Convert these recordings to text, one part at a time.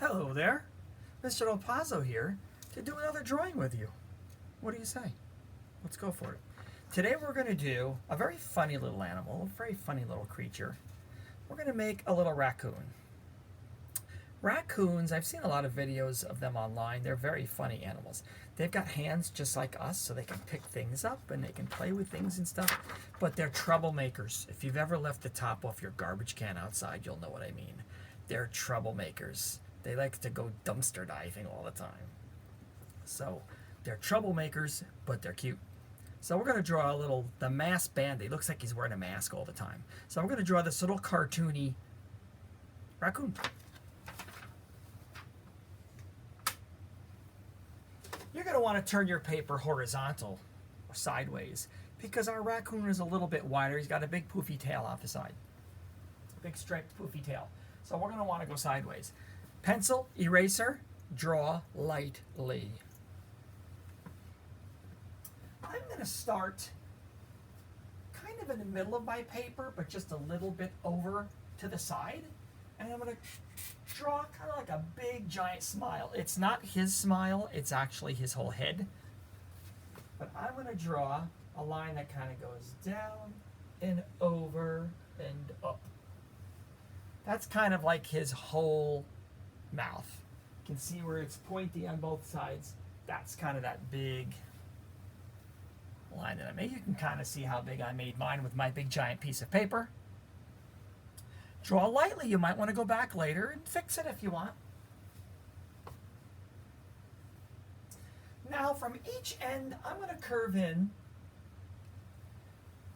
Hello there, Mr. Opazzo here to do another drawing with you. What do you say? Let's go for it. Today we're going to do a very funny little animal, a very funny little creature. We're going to make a little raccoon. Raccoons, I've seen a lot of videos of them online. They're very funny animals. They've got hands just like us, so they can pick things up and they can play with things and stuff, but they're troublemakers. If you've ever left the top off your garbage can outside, you'll know what I mean. They're troublemakers. They like to go dumpster diving all the time. So they're troublemakers, but they're cute. So we're going to draw the masked bandit. He looks like he's wearing a mask all the time. So I'm going to draw this little cartoony raccoon. You're going to want to turn your paper horizontal or sideways because our raccoon is a little bit wider. He's got a big poofy tail off the side. Big striped poofy tail. So we're going to want to go sideways. Pencil, eraser, draw lightly. I'm going to start kind of in the middle of my paper, but just a little bit over to the side. And I'm going to draw kind of like a big giant smile. It's not his smile, it's actually his whole head. But I'm going to draw a line that kind of goes down and over and up. That's kind of like his whole mouth. You can see where it's pointy on both sides. That's kind of that big line that I made. You can kind of see how big I made mine with my big giant piece of paper. Draw lightly. You might want to go back later and fix it if you want. Now from each end, I'm going to curve in,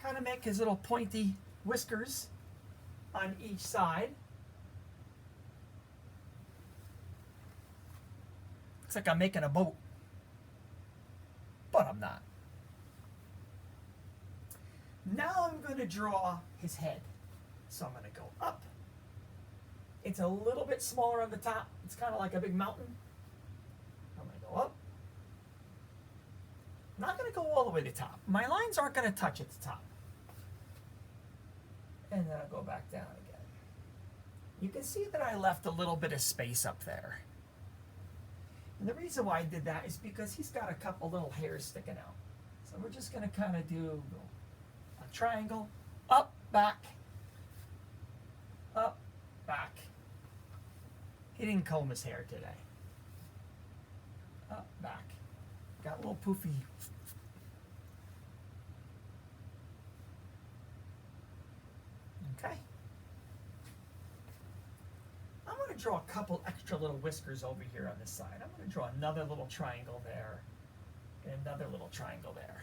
kind of make his little pointy whiskers on each side. Looks like I'm making a boat, but I'm not. Now I'm going to draw his head. So I'm going to go up. It's a little bit smaller on the top. It's kind of like a big mountain. I'm going to go up. I'm not going to go all the way to the top. My lines aren't going to touch at the top. And then I'll go back down again. You can see that I left a little bit of space up there. And the reason why I did that is because he's got a couple little hairs sticking out. So we're just going to kind of do a triangle, up, back, up, back. He didn't comb his hair today. Up, back. Got a little poofy. Okay. I'm going to draw a couple extra little whiskers over here on this side. I'm going to draw another little triangle there and another little triangle there.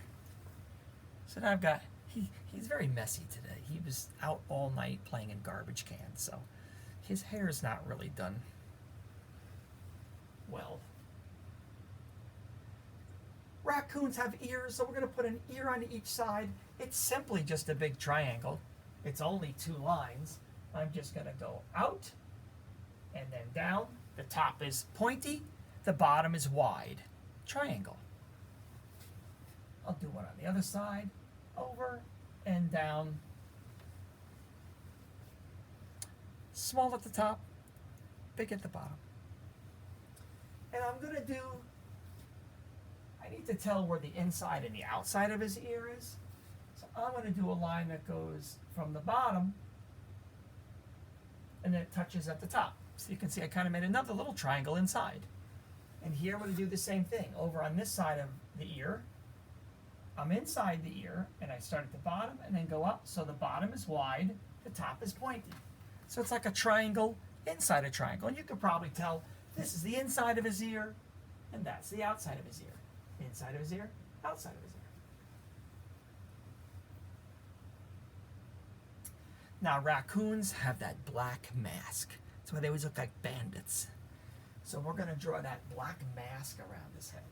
So now I've got, he's very messy today. He was out all night playing in garbage cans, so his hair is not really done well. Raccoons have ears, so we're going to put an ear on each side. It's simply just a big triangle. It's only 2 lines. I'm just going to go out and then down. The top is pointy, the bottom is wide. Triangle. I'll do one on the other side. Over and down. Small at the top, big at the bottom. And I'm going to do, I need to tell where the inside and the outside of his ear is. So I'm going to do a line that goes from the bottom and then it touches at the top. So you can see I kind of made another little triangle inside. And here I'm going to do the same thing. Over on this side of the ear, I'm inside the ear, and I start at the bottom and then go up, so the bottom is wide, the top is pointy. So it's like a triangle inside a triangle, and you can probably tell this is the inside of his ear, and that's the outside of his ear. Inside of his ear, outside of his ear. Now raccoons have that black mask. That's why they always look like bandits. So we're going to draw that black mask around his head.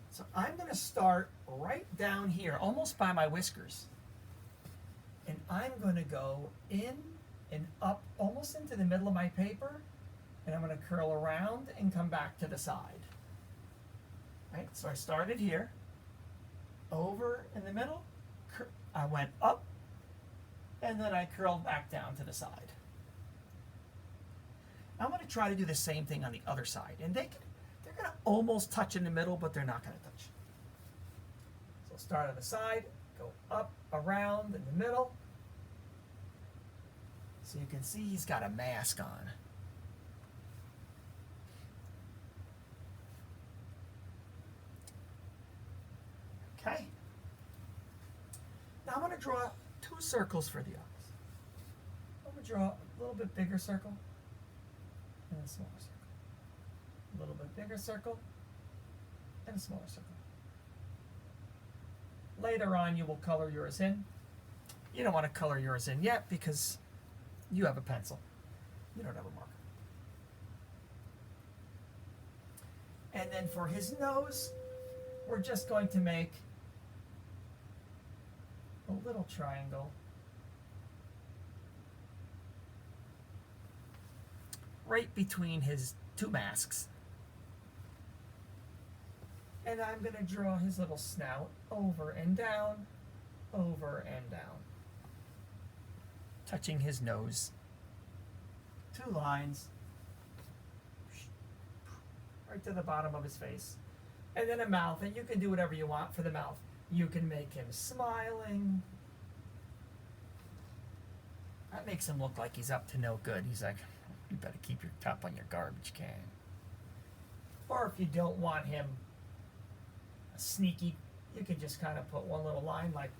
So I'm going to start right down here, almost by my whiskers. And I'm going to go in and up, almost into the middle of my paper. And I'm going to curl around and come back to the side. Right? So I started here, over in the middle. I went up, and then I curled back down to the side. I'm going to try to do the same thing on the other side. And they're going to almost touch in the middle, but they're not going to touch. So start on the side, go up, around, in the middle. So you can see he's got a mask on. Okay. Now I'm going to draw 2 circles for the eyes. I'm going to draw a little bit bigger circle and a smaller circle. A little bit bigger circle and a smaller circle. Later on you will color yours in. You don't want to color yours in yet because you have a pencil. You don't have a marker. And then for his nose, we're just going to make a little triangle right between his 2 masks. And I'm going to draw his little snout over and down, over and down, touching his nose. 2 lines right to the bottom of his face. And then a mouth, and you can do whatever you want for the mouth. You can make him smiling. That makes him look like he's up to no good. He's like, you better keep your top on your garbage can. Or if you don't want him sneaky, you can just kind of put one little line like,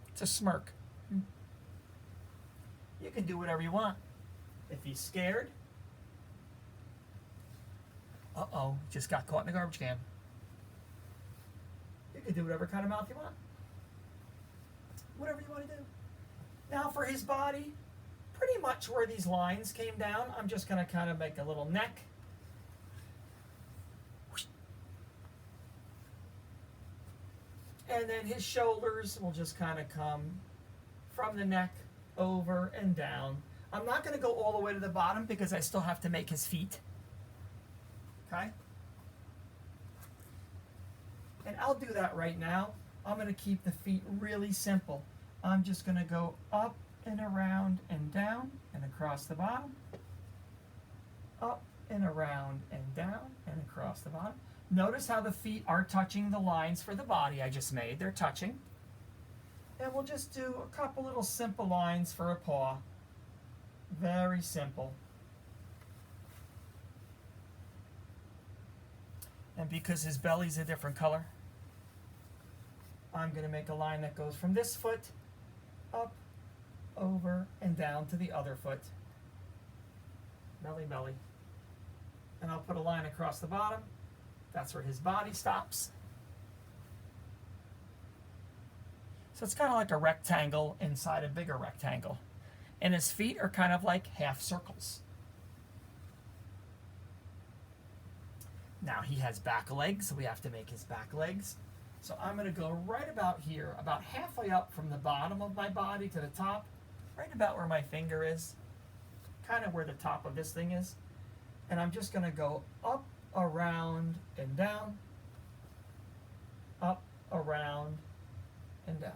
it's a smirk. You can do whatever you want. If he's scared, uh-oh, just got caught in the garbage can. You can do whatever kind of mouth you want. Whatever you want to do. Now for his body, pretty much where these lines came down, I'm just going to kind of make a little neck. And then his shoulders will just kind of come from the neck over and down. I'm not going to go all the way to the bottom because I still have to make his feet. Okay? And I'll do that right now. I'm going to keep the feet really simple. I'm just going to go up and around and down and across the bottom. Up and around and down and across the bottom. Notice how the feet are touching the lines for the body I just made. They're touching. And we'll just do a couple little simple lines for a paw. Very simple. And because his belly's a different color, I'm going to make a line that goes from this foot up, over, and down to the other foot. Belly, belly. And I'll put a line across the bottom. That's where his body stops. So it's kind of like a rectangle inside a bigger rectangle. And his feet are kind of like half circles. Now he has back legs, so we have to make his back legs. So I'm going to go right about here, about halfway up from the bottom of my body to the top, right about where my finger is, kind of where the top of this thing is. And I'm just going to go up, around, and down, up, around, and down.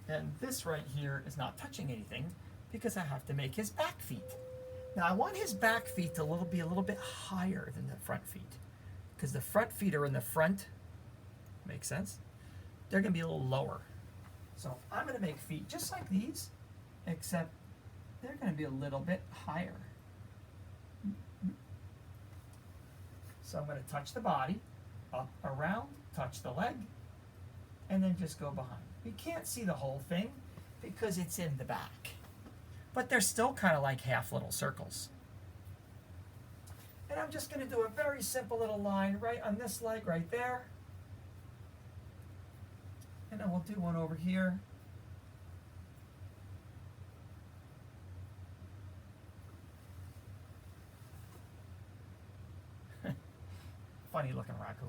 And this right here is not touching anything because I have to make his back feet. Now I want his back feet to be a little bit higher than the front feet because the front feet are in the front. Makes sense? They're going to be a little lower. So I'm going to make feet just like these, except they're going to be a little bit higher. So I'm going to touch the body, up, around, touch the leg, and then just go behind. You can't see the whole thing because it's in the back. But they're still kind of like half little circles. And I'm just going to do a very simple little line right on this leg right there. And then we'll do one over here. Funny looking raccoon.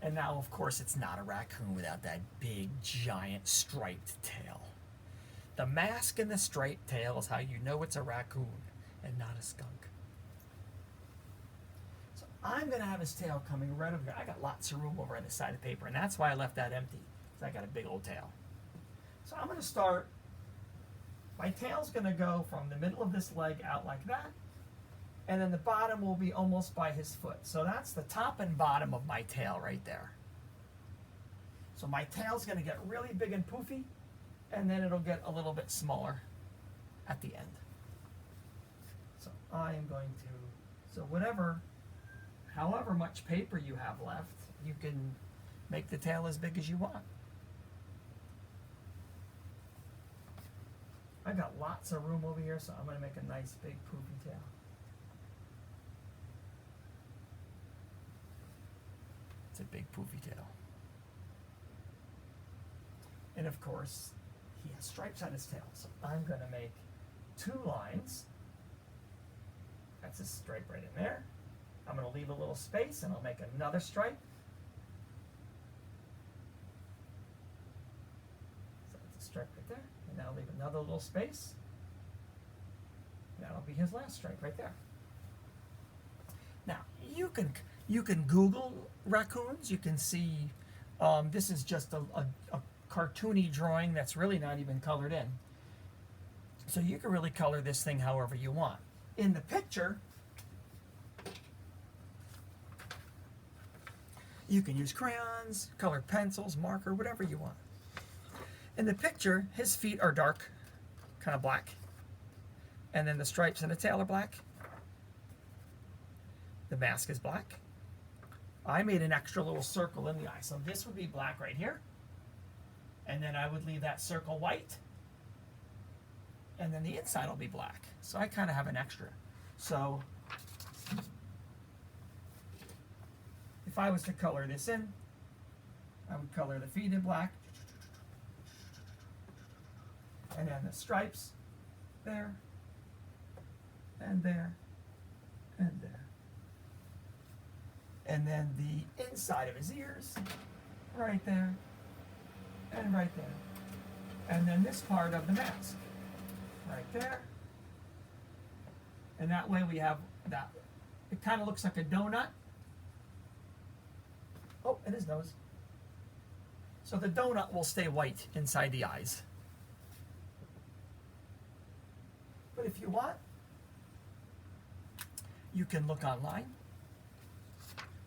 And now, of course, it's not a raccoon without that big, giant, striped tail. The mask and the striped tail is how you know it's a raccoon and not a skunk. So I'm going to have his tail coming right over here. I got lots of room over on the side of the paper, and that's why I left that empty, because I got a big old tail. to start, my tail's going to go from the middle of this leg out like that, and then the bottom will be almost by his foot. So that's the top and bottom of my tail right there. So my tail's going to get really big and poofy, and then it'll get a little bit smaller at the end. So I am going to, so however much paper you have left, you can make the tail as big as you want. I got lots of room over here, so I'm going to make a nice big poofy tail. It's a big poofy tail. And of course, he has stripes on his tail, so I'm going to make 2 lines. That's a stripe right in there. I'm going to leave a little space, and I'll make another stripe. So that's a stripe right there. And now I'll leave another little space. That'll be his last stripe right there. Now, you can Google raccoons. You can see, this is just a cartoony drawing that's really not even colored in. So you can really color this thing however you want. In the picture, you can use crayons, colored pencils, marker, whatever you want. In the picture, his feet are dark, kind of black. And then the stripes in the tail are black. The mask is black. I made an extra little circle in the eye. So this would be black right here. And then I would leave that circle white. And then the inside will be black. So I kind of have an extra. So if I was to color this in, I would color the feet in black. And then the stripes there, and there, and there. And then the inside of his ears, right there, and right there. And then this part of the mask, right there. And that way we have that. It kind of looks like a donut. Oh, and his nose. So the donut will stay white inside the eyes. But if you want, you can look online.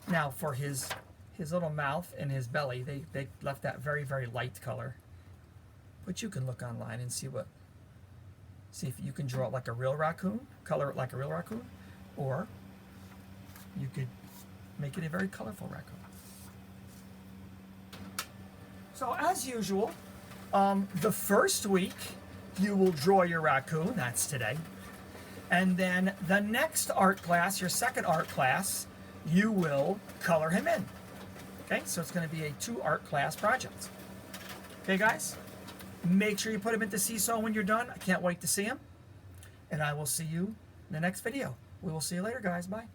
Now for his little mouth and his belly, they left that very, very light color. But you can look online and see if you can draw it like a real raccoon, color it like a real raccoon, or you could make it a very colorful raccoon. So as usual, the first week, you will draw your raccoon, that's today. And then the next art class, your second art class, you will color him in. Okay, so it's going to be a 2 art class project. Okay, guys? Make sure you put him into Seesaw when you're done. I can't wait to see him. And I will see you in the next video. We will see you later, guys. Bye.